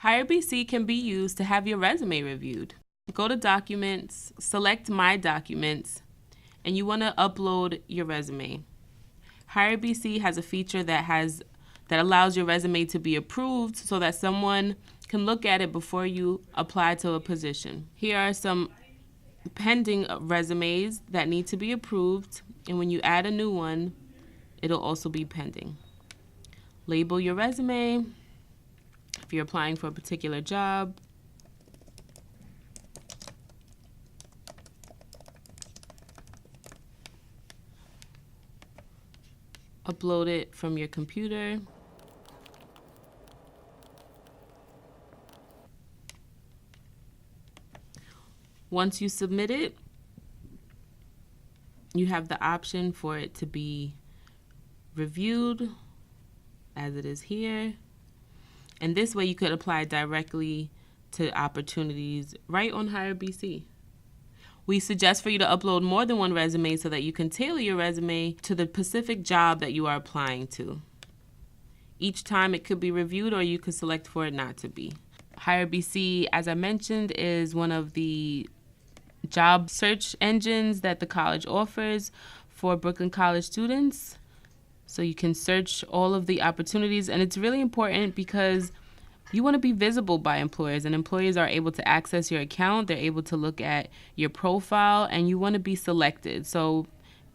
HireBC can be used to have your resume reviewed. Go to Documents, select My Documents, and you want to upload your resume. HireBC has a feature that allows your resume to be approved so that someone can look at it before you apply to a position. Here are some pending resumes that need to be approved, and when you add a new one, it'll also be pending. Label your resume if you're applying for a particular job. Upload it from your computer. Once you submit it, you have the option for it to be reviewed, as it is here. And this way you could apply directly to opportunities right on HireBC. We suggest for you to upload more than one resume so that you can tailor your resume to the specific job that you are applying to. Each time it could be reviewed, or you could select for it not to be. HireBC, as I mentioned, is one of the job search engines that the college offers for Brooklyn College students. So you can search all of the opportunities, and it's really important because you want to be visible by employers, and employers are able to access your account. They're able to look at your profile, and you want to be selected. So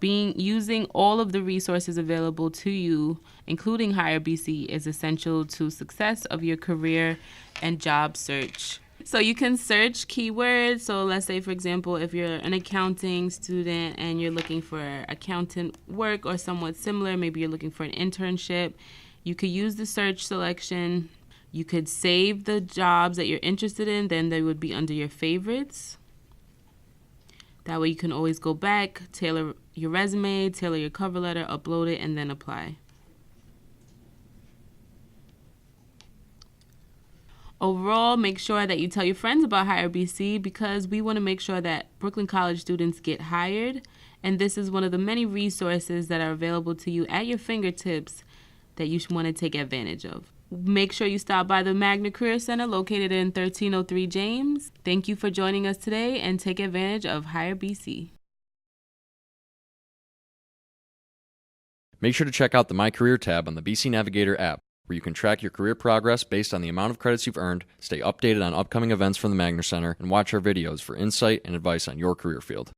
using all of the resources available to you, including HireBC, is essential to success of your career and job search. So you can search keywords. So let's say, for example, if you're an accounting student and you're looking for accountant work or somewhat similar, maybe you're looking for an internship, you could use the search selection. You could save the jobs that you're interested in, then they would be under your favorites. That way you can always go back, tailor your resume, tailor your cover letter, upload it, and then apply. Overall, make sure that you tell your friends about HireBC because we want to make sure that Brooklyn College students get hired, and this is one of the many resources that are available to you at your fingertips that you should want to take advantage of. Make sure you stop by the Magna Career Center located in 1303 James. Thank you for joining us today, and take advantage of HireBC. Make sure to check out the My Career tab on the BC Navigator app, where you can track your career progress based on the amount of credits you've earned, stay updated on upcoming events from the Magna Center, and watch our videos for insight and advice on your career field.